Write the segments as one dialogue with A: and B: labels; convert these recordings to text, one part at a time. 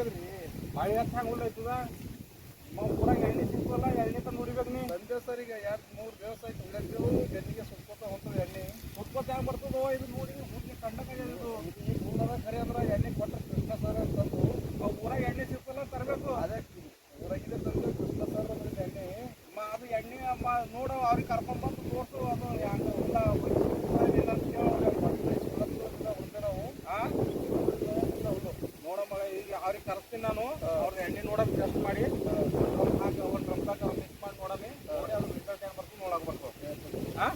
A: ಆಗ್ಯದ್ರಿ
B: ಮಳೆ ಅಂತ ಹೆಂಗೆ ಉಳ್ಳೈತದ ಊರಾಗ ಎಣ್ಣೆ ಸಿಗ್ತಲ್ಲ ಎಣ್ಣೆ ತಂದು ಹೊಡಿಬೇಕು ನೀ
A: ಬಂದೇವ್ ಸರ್. ಈಗ 2-3 ದಿವಸ ಆಯ್ತು ಉಳ್ಳಾಕ್ತೇವು. ಗಲ್ಲಿಗೆ ಸುಟ್ಕೋತ ಹೊಂಟದ ಎಣ್ಣೆ.
B: ಸುಟ್ಕೋತ ಹೆಂಗೆ ಬರ್ತದೋ ಇದು ನೋಡಿ ಹುಡುಗಿ ಕಂಡಕ್ಕಾಗ್ಯದು.
A: ಈಗ ಊರಾಗ ಖರೆ ಅಂದ್ರೆ ಎಣ್ಣೆ ಕೊಟ್ಟರೆ ಕೃಷ್ಣ ಸರ್ ಅಂತಂದು
B: ಊರಾಗ ಎಣ್ಣೆ ಸಿಗ್ತಲ್ಲ ತರಬೇಕು.
A: ಅದೇ ಊರಾಗಿದ್ದೆ ತಂದು ಕೃಷ್ಣ ಸರ್ ಅಂದ್ರೆ ಎಣ್ಣೆ
B: ಅದು ಎಣ್ಣೆ ನೋಡು ಅವ್ರಿಗೆ ಕರ್ಕೊಂಡ್ಬಂದು ತೋರಿಸು. ಅದು ಹೆಂಗೆ ಎಲ್ಲ ನೋಡಮ್ಮ ಈಗ ಅವ್ರಿಗೆ ಕರೆಸ್ತೀನಿ ನಾನು. ಅವ್ರ ಎಣ್ಣೆ ನೋಡೋಕೆ ಟೆಸ್ಟ್ ಮಾಡಿ ಒಂದು ಡ್ರಮ್ದಾಗ ಮಿಕ್ಸ್ ಮಾಡಿ ನೋಡಮಿ. ನೋಡಿ ಅದ್ರ ರಿಸಲ್ಟ್ ಹೆಂಗೆ ಬರ್ತದೆ ನೋಡಕ್ಕೆ ಬರ್ತದೆ. ಹಾಂ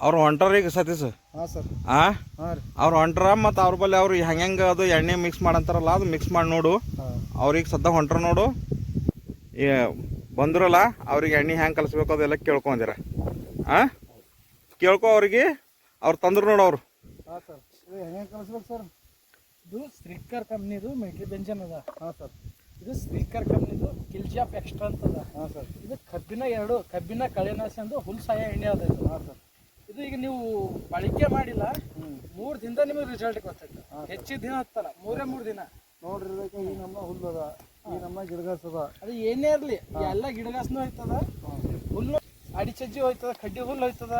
B: ಅವ್ರು ಹೊಂಟಾರ ಈಗ ಸತೀಶ್.
A: ಹಾಂ ಸರ್.
B: ಹಾಂ
A: ಹಾಂ ರೀ.
B: ಅವ್ರು ಹೊಂಟ್ರ ಮತ್ತು ಅವ್ರ ಬಳಿ ಅವ್ರು ಹೆಂಗೆ ಅದು ಎಣ್ಣೆ ಮಿಕ್ಸ್ ಮಾಡಂತಾರಲ್ಲ ಅದು ಮಿಕ್ಸ್ ಮಾಡಿ ನೋಡು. ಅವ್ರಿಗೆ ಸದ್ದ ಹೊಂಟ್ರ ನೋಡು. ಈ ಬಂದ್ರಲ್ಲ ಅವ್ರಿಗೆ ಎಣ್ಣೆ ಹೆಂಗೆ ಕಲಿಸ್ಬೇಕು ಅದೆಲ್ಲ ಕೇಳ್ಕೊಂಡಿರ. ಹಾಂ ಕೇಳ್ಕೊ ಅವ್ರಿಗೆ. ಅವ್ರು ತಂದ್ರು ನೋಡು ಅವರು.
A: ಹಾಂ ಸರ್. ಇದು ಹೆಂಗೆ ಕಲಿಸ್ಬೇಕು ಸರ್?
C: ಇದು ಸ್ಟ್ರಿಕ್ಕರ್ ಕಂಪ್ನಿದು ಮೆಟ್ರಿ ಬೆಂಜನ್ ಅದ.
A: ಹಾಂ ಸರ್.
C: ಇದು ಸ್ಟ್ರಿಕ್ಕರ್ ಕಂಪ್ನಿದು ಕಿಲ್ಜಾಪ್ ಎಕ್ಸ್ಟ್ರಾ ಅಂತದ.
A: ಹಾಂ ಸರ್.
C: ಇದು ಕಬ್ಬಿನ ಕಳೆನಾಶ ಅಂದು ಹುಲ್ಸಾಯ ಎಣ್ಣೆ ಅದ ಇದು.
A: ಹಾಂ ಸರ್.
C: ಇದು ಈಗ ನೀವು ಬಳಕೆ ಮಾಡಿಲ್ಲ 3 ದಿನದ ನಿಮಗೆ ರಿಸಲ್ಟ್ ಗೊತ್ತೈತೆ. ಹೆಚ್ಚಿನ ದಿನ ಹತ್ತಲ್ಲ, 3 ದಿನ
A: ನೋಡ್ರಿ. ಈ ನಮ್ಮ ಹುಲ್ಲು ಅದ, ಈ ನಮ್ಮ ಗಿಡಗಾಸ್ ಅದ.
C: ಅದು ಏನೇ ಇರಲಿ ಎಲ್ಲ ಗಿಡಗಾಸ್ನು ಹೋಯ್ತದ, ಹುಲ್ಲು ಅಡಿಚಜ್ಜಿ ಹೋಯ್ತದ, ಕಡ್ಡಿ ಹುಲ್ಲು ಹೋಯ್ತದ,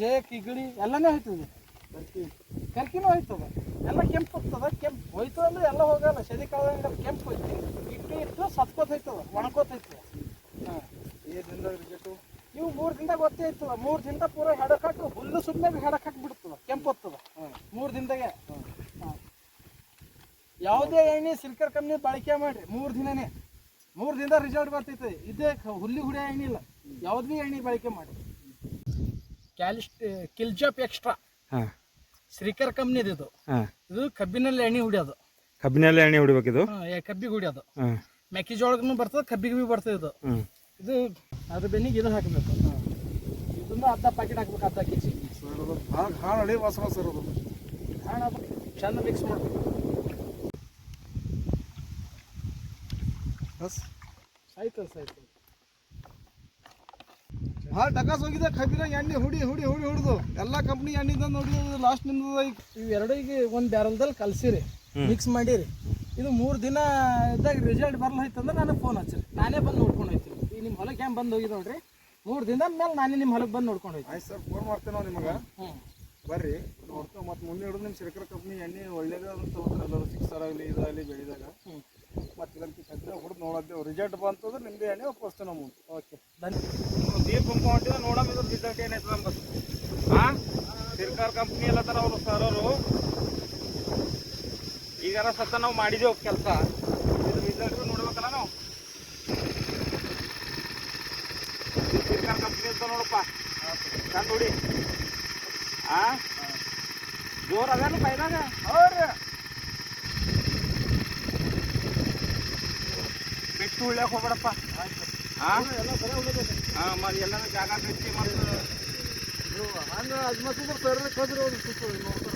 C: ಜೇ ಕಿಗಳಿ ಎಲ್ಲನೇ ಹೋಯ್ತದೆ. ಕರ್ಕಿನೂ ಹೋಯ್ತದ, ಎಲ್ಲ ಕೆಂಪು ಹೋಗ್ತದ. ಕೆಂಪು ಹೋಯ್ತು ಅಂದ್ರೆ ಎಲ್ಲ ಹೋಗಲ್ಲ. ಸದಿ ಕಾಲದಾಗ ಕೆಂಪು ಹೋಯ್ತು ಇಟ್ಟು ಸತ್ಕೋತ ಹೋಯ್ತದ, ಒಣಕೋತ ಹೋಯ್ತದ. ಹಾಂ
A: ಏನಿಂದ ರಿಜೆಕ್ಟು
C: ನೀವು 3 ದಿನದಾಗ ಗೊತ್ತೇ ಇರ್ತದ. 3 ದಿನದಾಗ ಪೂರ ಹೆಡಕ್ ಹಾಕಿ ಹುಲ್ಲು ಸುಮ್ಮನೆ ಹೆಡಕ್ ಹಾಕಿ ಬಿಡ್ತದ, ಕೆಂಪು ಹೋಗ್ತದ 3 ದಿನದಾಗೆ. ಯಾವುದೇ ಎಣ್ಣೆ ಸಿಲ್ಕರ್ ಕಂಪ್ನಿ ಬಳಕೆ ಮಾಡ್ರಿ 3 ದಿನನೇ. 3 ದಿನದ ರಿಸಲ್ಟ್ ಬರ್ತೈತೆ. ಇದೇ ಹುಲ್ಲಿ ಹುಡಿಯೋ ಎಣ್ಣೆ ಇಲ್ಲ, ಯಾವ್ದು ಭೀ ಎಣ್ಣೆ ಬಳಕೆ ಮಾಡಿ. ಕಿಲ್ಜಾಪ್ ಎಕ್ಸ್ಟ್ರಾ ಶ್ರೀಕರ್ ಕಂಪ್ನಿದು ಇದು. ಇದು ಕಬ್ಬಿನಲ್ಲಿ ಎಣ್ಣೆ ಹುಡಿಯೋದು.
B: ಕಬ್ಬಿನಲ್ಲಿ ಎಣ್ಣೆ ಹೊಡಿಬೇಕಿದು.
C: ಕಬ್ಬಿಗೆ ಹುಡಿಯೋದು. ಮೆಕ್ಕೆಜೋಳಗೂ ಬರ್ತದೆ, ಕಬ್ಬಿಗೆ ಭೀ ಬರ್ತದೆ ಇದು. ಇದು ಅದ್ರ ಬೆನ್ನಿಗೆ ಇದು ಹಾಕಬೇಕು. ಇದನ್ನ ಅರ್ಧ ಪ್ಯಾಕೆಟ್ ಹಾಕ್ಬೇಕು, ಅರ್ಧ ಕೆಜಿ.
A: ಸರ್ ಅದು ಭಾಳ ಹಾಳು ಹಳಿ ವಾಸನ ಸರ್. ಅದು
C: ಹಾಂ ಚಂದ ಮಿಕ್ಸ್ ಮಾಡಬೇಕು.
A: ಬಸ್
C: ಆಯ್ತು ಆಯ್ತು.
A: ಭಾಳ ಟಕಾಸ್ ಹೋಗಿದೆ. ಕಬ್ಬಿನಾಗ ಎಣ್ಣೆ ಹುಡಿದು ಎಲ್ಲ ಕಂಪ್ನಿ ಎಣ್ಣೆ ತಂದು ಹೊಡಿಯೋದು ಲಾಸ್ಟ್ ನಿಮ್ದು.
C: ಇವೆರಡು ಈಗ ಒಂದು ಬ್ಯಾರಲ್ದಲ್ಲಿ ಕಲಸಿರಿ, ಮಿಕ್ಸ್ ಮಾಡಿರಿ. ಇದು 3 ದಿನ ಇದ್ದಾಗ ರಿಸಲ್ಟ್ ಬರಲ್ಲ ಹೋಯ್ತಂದ್ರೆ ನನಗೆ ಫೋನ್ ಹಚ್ಚಿರಿ, ನಾನೇ ಬಂದು ನೋಡ್ಕೊಂಡು ಹೋಗ್ತೀನಿ. ಈಗ ನಿಮ್ಮ ಹೊಲಕ್ಕೆ ಹೆಂಗೆ ಬಂದು ಹೋಗಿ ನೋಡ್ರಿ. 3 ದಿನದ ಮೇಲೆ ನಾನೇ ನಿಮ್ಮ ಹೊಲಕ್ಕೆ ಬಂದು ನೋಡ್ಕೊಂಡು ಹೋಗ್ತೀನಿ.
A: ಆಯ್ತು ಸರ್, ಫೋನ್ ಮಾಡ್ತೇವೆ ನಾವು ನಿಮಗೆ. ಬರ್ರಿ ನೋಡ್ತೇವೆ. ಮತ್ತು ಮುಂದೆ ಹಿಡಿದು ನಿಮ್ಮ ಶ್ರೀಕರ್ ಕಂಪ್ನಿ ಎಣ್ಣೆ ಒಳ್ಳೇದೇ ಅಂತ ತೊಗೊಂಡ್ರೆ ಎಲ್ಲರೂ 6 ಆಗಲಿ ಇದಾಗಲಿ ಬೆಳೆದಾಗ. ಮತ್ತು ಇದಕ್ಕೆ ಕದ್ದರೆ ಹುಡುಗ ನೋಡೋದೇವು. ರಿಸಲ್ಟ್ ಬಂತಂದ್ರೆ ನಿಮ್ಮದೇ ಎಣ್ಣೆ ಒಪ್ಪಿಸ್ತೇವೆ ನಾವು.
C: ಓಕೆ
B: ನೀರು ತುಂಬ ಹೊಂಟಿದ ನೋಡಮ್ ಇದ್ರ ರಿಸಲ್ಟ್ ಏನಾಯ್ತದ ಅಂಬದು. ಹಾಂ ಸಿಲ್ಕರ್ ಕಂಪ್ನಿ ಎಲ್ಲ ಥರ ಅವರು ಸರ್ ಅವರು ಈಗಾರ ಸತ್ತ ನಾವು ಮಾಡಿದೆವು ಕೆಲಸ. ಇದ್ರ ರಿಸಲ್ಟ್ ನೋಡ್ಬೇಕಲ್ಲ ನಾವು. ಸಿಲ್ಕರ್ ಕಂಪ್ನಿ ಅಂತ ನೋಡಪ್ಪ ಚಂದ ನೋಡಿ. ಹಾಂ ಜೋರು ಅದೇನು ಪೈದಾಗ.
A: ಹೌದ್ರಿ.
B: ಬಿಟ್ಟು ಉಳ್ಳ್ಯಾಕ ಹೋಗ್ಬೇಡಪ್ಪ. ಹಾಂ
A: ಎಲ್ಲ ಸರಿ ಹೋಗೋದು.
B: ಹಾಂ మరి ಎಲ್ಲ ಜಾಗ ಬಿಟ್ಟು ಮತ್ತು
A: ಹಂಗೆ ಅಜ್ಮತ್ತಿದ್ರೆ ಸರ್ ಕದ್ರಿ ಅವ್ರು ಸುತ್ತೋದು ನೋಡ್ತಾರೆ.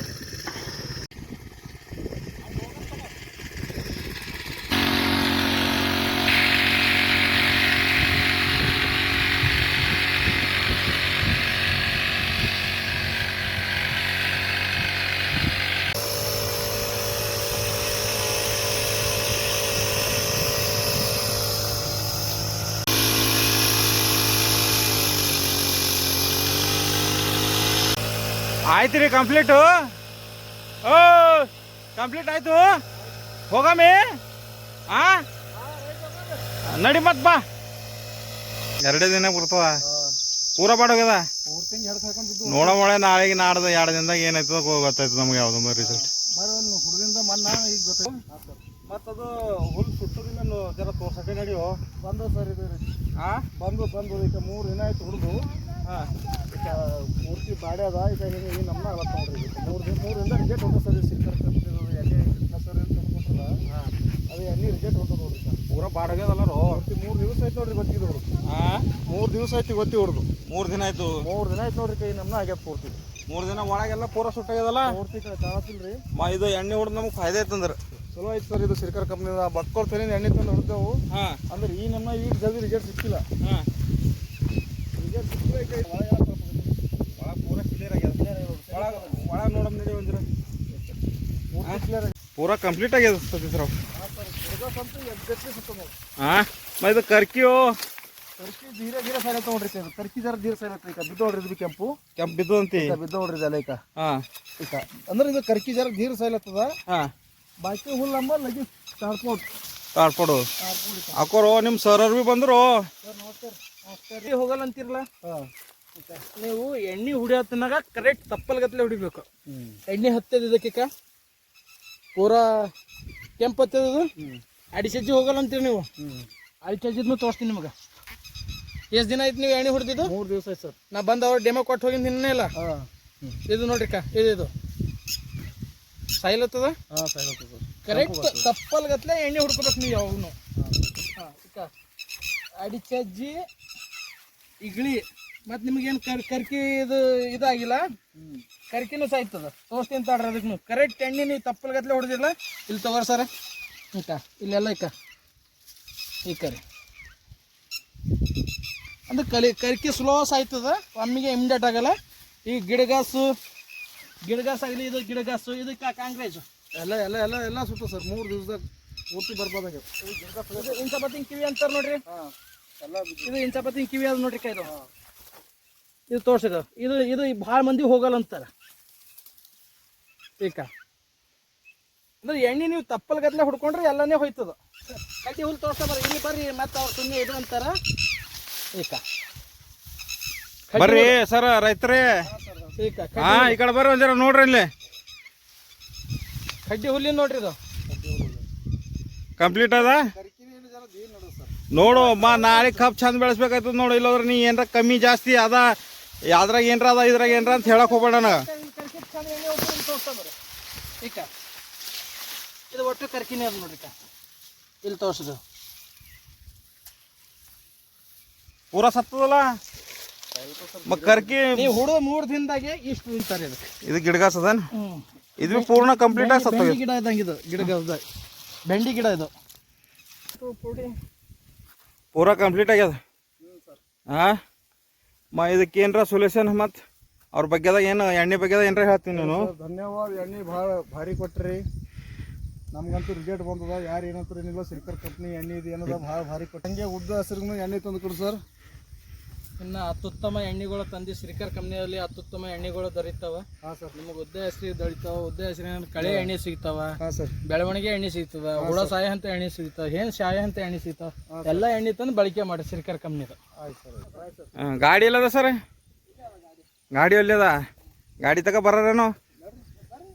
B: ಆಯ್ತು ರೀ ಕಂಪ್ಲೀಟು. ಓ ಕಂಪ್ಲೀಟ್ ಆಯ್ತು. ಹೋಗಮಿ. ಹಾಂ ನಡಿ ಮತ್ ಬಾ. 2 ದಿನ ಬರ್ತದ. ಪೂರ ಬಾಡೋಗ್ಯದ.
A: ಪೂರ್ತಿ ಹೆಡ್ಸ್ ಹಾಕೊಂಡು
B: ನೋಡಮೊಳೆ ನಾಳೆಗೆ ನಾಡ್ದು 2 ದಿನದಾಗ ಏನಾಯ್ತದ ಗೊತ್ತಾಯ್ತು ನಮ್ಗೆ ಯಾವ್ದು ರಿಸಲ್ಟ್.
A: ಬರೀ ಒಂದು ಹುಡುಗಿಂದ ಮನ್ನ ಈಗ ಗೊತ್ತಾಯ್ತು.
B: ಮತ್ತು ಅದು ಹುಲ್ಲು ಸುತ್ತೂರಿನ ಜರ ತೋರ್ಸಕ್ಕೆ ನಡಿಯೋ.
A: ಬಂದು ಸರ್ ಇದು ರೀ.
B: ಹಾಂ
A: ಬಂದು ಈಗ 3 ದಿನ ಆಯ್ತು ಹುಡುಗು.
B: ಹಾಂ
A: ಪೂರ್ತಿ ಬಾಡಿ ಅದ. ಈಗ ಹಿಂಗೆ ನಮ್ಮನ್ನ ಆಗತ್ತೆ ನೋಡ್ರಿ. 3 ದಿನದ ರಿಜೆಕ್ಟ್ ಹೊಂಟದ ಸರ್. ಸಿಲ್ಕರ್ ಕಂಪ್ನಿ ಎಣ್ಣೆ ಕೃಷ್ಣ ಸರ್ ಅಂತ ತಂದ್ಕೊಟ್ರಲ್ಲ, ಅದು ಎಣ್ಣೆ ರಿಜೆಕ್ಟ್ ಹೊಂಟದ ನೋಡ್ರಿ ಸರ್.
B: ಪೂರ ಬಾಡೋಗ್ಯದಲ್ಲರು.
A: ಪೂರ್ತಿ 3 ದಿವಸ ಆಯ್ತು ನೋಡ್ರಿ ಗೊತ್ತಿದ್ದು ಹುಡುಗ.
B: ಹಾಂ
A: 3 ದಿವಸ ಆಯ್ತು ಗೊತ್ತಿ ಹುಡುಗು.
B: 3 ದಿನ ಆಯ್ತು.
A: 3 ದಿನ ಆಯ್ತು ನೋಡ್ರಿ. ಕೈ ನಮ್ಮನ್ನ ಆಗ್ಯದ ಪೂರ್ತಿ.
B: 3 ದಿನ ಒಳಗೆಲ್ಲ ಪೂರ ಸುಟ್ಟಾಗ್ಯದಲ್ಲ.
A: ಪೂರ್ತಿ ಕಾಣತ್ತಿಲ್ಲ ರೀ.
B: ಇದು ಎಣ್ಣೆ ಹೊಡೆದು ನಮಗೆ ಫಾಯ್ದೆ ಐತಂದ್ರೆ
A: ಚಲೋ ಆಯ್ತು ಸರ್. ಇದು ಸಿಲ್ಕರ್ ಕಂಪ್ನಿ ಬಟ್ಕೊಳ್ತೇನೆ ಎಣ್ಣೆ ತಂದು ಹೊಡೆದೆವು.
B: ಹಾಂ
A: ಅಂದ್ರೆ ಈ ನಮ್ಮ ಈಗ ಜಲ್ದಿ ರಿಜೆಕ್ಟ್ ಸಿಕ್ಕಿಲ್ಲ.
B: ಹಾಂ
A: ರಿಜೆಕ್ಟ್ ಸಿಕ್ಕಿಲ್ಲ.
B: ಒಳಗೆ ಪೂರ ಕ್ಲಿಯರ್ ಆಗ್ಯದ. ಒಳಗೆ ನೋಡಮ್ ನಡಿ ಒಂದಿರ.
A: ಕ್ಲಿಯರ್
B: ಪೂರಾ ಕಂಪ್ಲೀಟ್ ಆಗ್ಯದ ಸತೀಶ್ ರಾವ್.
A: ಹಾಂ ಸರ್ ಗಿಡಗಾಸ್ ಅಂತೂ ಎಕ್ಸಾಕ್ಟ್ಲಿ ಸತ್ತ ನೋಡಿ.
B: ಹಾಂ ಮತ್ತು ಇದು ಕರ್ಕಿಯೋ
A: ಕರ್ಕಿ ಧೀರೆ ಧೀರೆ ಸಾಯ್ಲತ್ತ ನೋಡ್ರಿ ಇದು ಕರ್ಕಿ ಜರ ಧೀರೆ ಸಾಯ್ಲತ್ತ ಈಗ ಬಿದ್ದು ನೋಡ್ರಿ ಇದು ಕೆಂಪು
B: ಕೆಂಪು ಬಿದ್ದದಂತಿ.
A: ಬಿದ್ದು ನೋಡ್ರಿ ಇದೆಲ್ಲ ಈಗ
B: ಹಾಂ
A: ಈಗ ಅಂದ್ರೆ ಇದು ಕರ್ಕಿ ಜರ ಧೀರೆ ಸಾಯ್ಲತ್ತದ.
B: ಹಾಂ
A: ಬಾಕಿ ಹುಲ್ಲಂಬ ಲಗಿ ತಾಡ್ಬೋದು
B: ತಾಡ್ಕೊಡು ಹಾಕೋರು. ನಿಮ್ಮ ಸರ್ ಭೀ ಬಂದರು.
C: ಸರ್ ನಮಸ್ಕಾರ. ನಮಸ್ಕಾರ. ಹೋಗಲ್ಲ ಅಂತಿರಲ್ಲ,
A: ಹಾಂ
C: ನೀವು ಎಣ್ಣೆ ಹೊಡಿಯೋತನಾಗ ಕರೆಕ್ಟ್ ತಪ್ಪಲ್ಗತ್ಲೆ ಹೊಡಿಬೇಕು. ಎಣ್ಣೆ ಹತ್ತದ ಇದಕ್ಕೆ ಪೂರಾ ಕೆಂಪು ಹತ್ತದ ಅಡಿಸಜ್ಜಿ ಹೋಗಲ್ಲ ಅಂತೀರಿ ನೀವು. ಅಡಿಸಜ್ಜಿದ್ನು ತೋರಿಸ್ತೀನಿ ನಿಮಗೆ. ಎಷ್ಟು ದಿನ ಆಯ್ತು ನೀವು ಎಣ್ಣೆ ಹೊಡೆದಿದ್ದು?
A: 3 ದಿವಸ ಆಯ್ತು ಸರ್.
C: ನಾ ಬಂದು ಅವ್ರು ಡೆಮೋ ಕೊಟ್ಟು ಹೋಗಿದ್ದು ನಿನ್ನೆ ಇಲ್ಲ.
A: ಹಾಂ
C: ಇದು ನೋಡ್ರಿ ಇದು ಸಾಯ್ಲತ್ತದ.
A: ಹಾಂ ಸಾಯ್ಲತ್ತದ ಸರ್.
C: ಕರೆಕ್ಟ್ ತಪ್ಪಲ್ಗತ್ಲೆ ಎಣ್ಣೆ ಹುಡ್ಕೋಬೇಕು ನೀವು ಯಾವಾಗೂ. ಹಾಂ ಅಡಿಚಜ್ಜಿ ಇಗ್ಳಿ ಮತ್ತು ನಿಮಗೇನು ಕರ್ಕಿ ಇದಾಗಿಲ್ಲ, ಕರ್ಕಿನೂ ಸಾಯ್ತದ. ತೋರಿಸ್ತೀನಿ ತಾಡ್ರಿ ಅದಕ್ಕೆ. ಕರೆಕ್ಟ್ ಎಣ್ಣೆ ನೀವು ತಪ್ಪಲ್ಗತ್ಲೆ ಹೊಡೆದಿಲ್ಲ. ಇಲ್ಲಿ ತಗೋರಿ ಸರ್, ಇಲ್ಲೆಲ್ಲ ಈ ಕರಿ ಅಂದ್ರೆ ಕರ್ಕಿ ಸ್ಲೋ ಸಾಯ್ತದ, ಒಮ್ಮಿಗೆ ಇಮಿಡಿಯೇಟ್ ಆಗಲ್ಲ. ಈ ಗಿಡಗಾಸ್ ಆಗಲಿ, ಇದು ಗಿಡಗಾಸು, ಇದು ಕಾಂಗ್ರೇಜು
A: ಎಲ್ಲ ಎಲ್ಲ ಎಲ್ಲ ಎಲ್ಲ ಸುತ್ತ ಸರ್. 3 ದಿವಸದಾಗ ಪೂರ್ತಿ ಬರ್ಬೋದಾಗ್ಯದ.
C: ಇದು ಇಂಚಪತ್ತಿನ ಕಿವಿ ಅಂತಾರೆ ನೋಡ್ರಿ.
A: ಹಾಂ ಎಲ್ಲ
C: ಇದು ಇಂಚಪತ್ತಿನ ಕಿವಿ ಅದು ನೋಡ್ರಿ ಇದು. ಇದು ತೋರ್ಸಿದ. ಇದು ಭಾಳ ಮಂದಿ ಹೋಗಲ್ಲ ಅಂತಾರೆ ಈಗ. ಅಂದ್ರೆ ಎಣ್ಣೆ ನೀವು ತಪ್ಪಲ್ಗತ್ಲೆ ಹುಡ್ಕೊಂಡ್ರೆ ಎಲ್ಲನೇ ಹೋಯ್ತದ. ಕಡ್ಡಿ ಹುಲ್ಲು ತೋರ್ಸ ಬರ್ರಿ, ಇಲ್ಲಿ ಬರ್ರಿ. ಮತ್ತೆ ಅವ್ರು ಸುಮ್ಮನೆ ಇದು ಅಂತಾರ ಈಗ.
B: ಬರ್ರಿ ಸರ್ ರೈತರೇ.
C: ಈಗ
B: ಹಾಂ ಈ ಕಡೆ ಬರ್ರಿ ಒಂದಿರ ನೋಡ್ರಿ. ಇಲ್ಲಿ
C: ಕಡ್ಡಿ ಹುಲ್ಲಿನ ನೋಡ್ರಿ ಇದು
B: ಕಂಪ್ಲೀಟ್ ಅದ.
A: ಕರ್ಕಿನೇ ಏನು ಜರ ದೀನ್ ನೋಡು ಸರ್.
B: ನೋಡು ನಾಳೆ ಕಪ್ ಚಂದ ಬೆಳೆಸ್ಬೇಕಾಯ್ತದ ನೋಡು. ಇಲ್ಲಂದ್ರೆ ನೀ ಏನಾರ ಕಮ್ಮಿ ಜಾಸ್ತಿ ಅದ, ಯಾವ್ದ್ರಾಗ ಏನ್ರ ಅದ ಇದ್ರಾಗ ಏನ್ರ ಅಂತ ಹೇಳಕ್ ಹೋಗ್ಬೇಡ ನನಗೆ.
C: ತೋರಿಸ್ತಾ ಬರ್ರಿ ಈಗ. ಇದು ಒಟ್ಟು ಕರ್ಕಿನೇ ಅದು ನೋಡ್ರಿ ಇಲ್ಲಿ ತೋರ್ಸಿದು.
B: ಪೂರಾ ಸತ್ತದಲ್ಲ ಕರ್ಕಿ.
C: ನೀವು ಹುಡು 3 ದಿನದಾಗೆ ಇಷ್ಟು ನಿಂತಾರೆ ಇದಕ್ಕೆ.
B: ಇದು ಗಿಡಗಾಸ್ ಅದೇನು? ಇದು ಭೀ ಪೂರ್ಣ ಕಂಪ್ಲೀಟ್ ಆಗಿ ಸತ್ತ.
C: ಗಿಡ ಇದ್ದಂಗೆ ಇದು ಗಿಡಗಾಸ್ದ ಬೆಂಡಿ ಗಿಡ ಇದು.
B: ಪೂರಾ ಕಂಪ್ಲೀಟ್ ಆಗ್ಯದ. ಹಾಂ ಇದಕ್ಕೆ ಏನರ ಸೊಲ್ಯೂಷನ್ ಮತ್ತು ಅವ್ರ ಬಗ್ಗೆದಾಗ ಏನು ಎಣ್ಣೆ ಬಗ್ಗೆದಾಗ ಏನರ ಹೇಳ್ತೀನಿ ನಾನು.
A: ಧನ್ಯವಾದ. ಎಣ್ಣೆ ಭಾಳ ಭಾರಿ ಕೊಟ್ರಿ. ನಮ್ಗಂತೂ ರಿಸಲ್ಟ್ ಬಂದದ. ಯಾರು ಏನಂತ ಏನಿಲ್ಲ, ಸಿರ್ಕರ್ ಕಂಪ್ನಿ ಎಣ್ಣೆ ಇದು ಏನದ ಭಾಳ ಭಾರಿ ಕೊಟ್ಟು ಹಂಗೆ ಉದ್ದ ಹಸಿರಿಗೂ ಎಣ್ಣೆ ತಂದು ಕೊಡು ಸರ್.
C: ಇನ್ನು ಅತ್ಯುತ್ತಮ ಎಣ್ಣೆಗಳು ತಂದು ಶ್ರೀಕರ್ ಕಂಪ್ನಿಯಲ್ಲಿ ಅತ್ಯುತ್ತಮ ಎಣ್ಣೆಗಳು ದೊರೀತಾವ.
A: ಹಾಂ ಸರ್.
C: ನಿಮಗೆ ಉದ್ದ ಹೆಸರು ದೊರೀತಾವ. ಉದ್ದ ಹೆಸರಿನ ಕಳೆ ಎಣ್ಣೆ ಸಿಗ್ತಾವ.
A: ಹಾಂ ಸರ್.
C: ಬೆಳವಣಿಗೆ ಎಣ್ಣೆ ಸಿಗ್ತದ. ಹುಳ ಸಾಯ ಅಂತ ಎಣ್ಣೆ ಸಿಗ್ತಾವ. ಏನು ಸಾಯ ಅಂತ ಎಣ್ಣೆ ಸಿಗ್ತಾವ. ಎಲ್ಲ ಎಣ್ಣೆ ತಂದು ಬಳಕೆ ಮಾಡಿ ಶ್ರೀಕರ್ ಕಂಪ್ನಿದು.
A: ಆಯ್ತು ಸರ್. ಆಯ್ತು ಸರ್.
B: ಗಾಡಿ ಎಲ್ಲದ ಸರ್? ಗಾಡಿ ಅಲ್ಲದ. ಗಾಡಿ ತಗ ಬರೋರೇನು?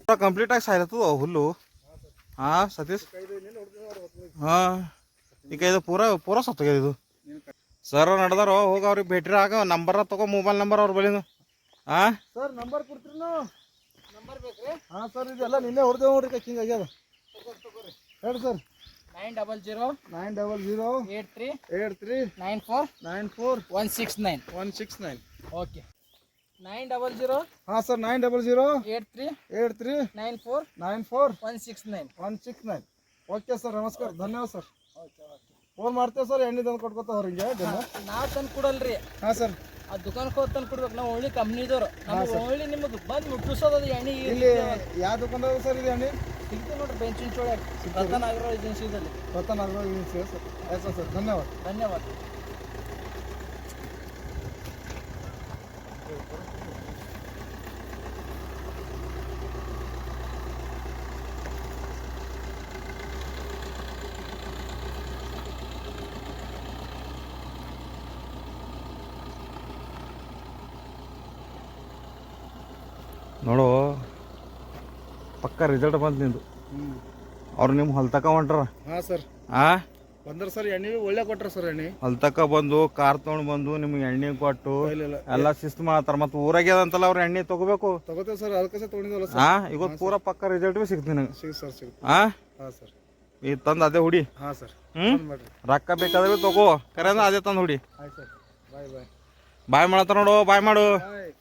B: ಪೂರಾ ಕಂಪ್ಲೀಟಾಗಿ ಸಾಯ್ಲತ್ತದ ಹುಲ್ಲು. ಹಾಂ ಸತೀಶ್. ಹಾಂ ಈಗ ಇದು ಪೂರಾ ಸತ್ತೋಗ್ಯದ ಇದು. ಸರ್ ನಡೆದಾರ ಹೋಗಿ ಅವ್ರಿಗೆ ಭೇಟಿ ಆಗ. ನಂಬರ ತಗೋ, ಮೊಬೈಲ್ ನಂಬರ್ ಅವ್ರ ಬಳಿಂದು. ಹಾಂ
A: ಸರ್ ನಂಬರ್ ಕೊಡ್ತೀರಿ ನಾವು? ನಂಬರ್ ಬೇಕ್ರಿ? ಹಾಂ ಸರ್. ಇದೆಲ್ಲ ನಿನ್ನೆ ಹೊಡೆದೇವು ನೋಡ್ರಿ ಹಿಂಗೆ ಆಗ್ಯದ. ಹೇಳಿ ಸರ್.
C: 900
A: 900
C: 83
A: 83
C: 94
A: 94
C: 169.
A: 169.
C: ಓಕೆ 900
A: ಹಾಂ ಸರ್. 900
C: 83
A: 83
C: 94
A: 94
C: 169.
A: 169. Okay sir. ನಮಸ್ಕಾರ. ಧನ್ಯವಾದ ಸರ್. ಫೋನ್ ಮಾಡ್ತೇವೆ ಸರ್. ಎಣ್ಣೆ ತಂದು ಕೊಟ್ಕೊತ ಅವ್ರಿಗೆ.
C: ನಾವು ತಂದು ಕೊಡಲ್ರಿ.
A: ಹಾಂ ಸರ್.
C: ಆ ದುಕಾನ್ಗೆ ಹೋಗಿ ತಂದು ಕೊಡ್ಬೇಕು. ನಾವು ಒಳ್ಳೆ ಕಂಪ್ನಿದವ್ರು. ನಮ್ಗೆ ಒಳ್ಳೆ ನಿಮಗೆ ಬಂದು ಮುಟ್ಟಿಸೋದು ಎಣ್ಣೆ.
A: ಇಲ್ಲಿ ಯಾವ ದುಕಾನದಾಗ ಸರ್ ಇದು ಎಣ್ಣೆ
C: ಸಿಗ್ತದೆ ನೋಡ್ರಿ ಬೆಂಚಿನ ಚೋಳಿ ರತನ್ ಆಗಿರೋ ಏಜೆನ್ಸಿದಲ್ಲಿ.
A: ರತನ್ ಆಗೋ ಸರ್. ಆಯ್ತು ಸರ್. ಧನ್ಯವಾದ.
C: ಧನ್ಯವಾದ.
B: ನೋಡು ಪಕ್ಕ ರಿಸಲ್ಟ್ ಬಂತು ನಿಂದು. ಅವ್ರು ನಿಮ್ಮ ಹೊಲ್ತಕ ಹೊಂಟ್ರ.
A: ಹಾಂ ಸರ್.
B: ಹಾಂ
A: ಬಂದ್ರೆ ಸರ್ ಎಣ್ಣೆ ಒಳ್ಳೆ ಕೊಟ್ರ ಸರ್. ಎಣ್ಣೆ
B: ಹೊಲ್ತಕ ಬಂದು ಕಾರ್ ತೊಗೊಂಡು ಬಂದು ನಿಮ್ಗೆ ಎಣ್ಣೆ ಕೊಟ್ಟು ಎಲ್ಲ ಶಿಸ್ತು ಮಾಡ್ತಾರೆ. ಮತ್ತು ಊರಾಗ್ಯದಂತಲ್ಲ ಅವ್ರು ಎಣ್ಣೆ ತೊಗೋಬೇಕು.
A: ತಗೋತೇವೆ ಸರ್. ಅದಕ್ಕೆ ಸರ್ ತೊಗೊಂಡಿದ್ವಲ್ಲ ಸರ್.
B: ಹಾಂ ಈಗ ಪೂರಾ ಪಕ್ಕ ರಿಸಲ್ಟ್ ಭೀ ಸಿಗ್ತೀನಿ ನನಗೆ.
A: ಸಿಗುತ್ತೆ ಸರ್. ಸಿಗುತ್ತೆ.
B: ಹಾಂ
A: ಹಾಂ ಸರ್.
B: ಈಗ ತಂದು ಅದೇ ಹುಡಿ.
A: ಹಾಂ ಸರ್. ಮಾಡ್ರಿ.
B: ರೊಕ್ಕ ಬೇಕಾದ್ರೆ ಭೀ ತಗೋ. ಕರೆ ಅಂದ್ರೆ ಅದೇ ತಂದು ಹುಡಿ.
A: ಆಯ್ತು ಸರ್. ಬಾಯ್ ಬಾಯ್.
B: ಬಾಯ್ ಮಾಡತ್ತಾರ ನೋಡು. ಬಾಯ್ ಮಾಡು.
A: ಬಾಯ್.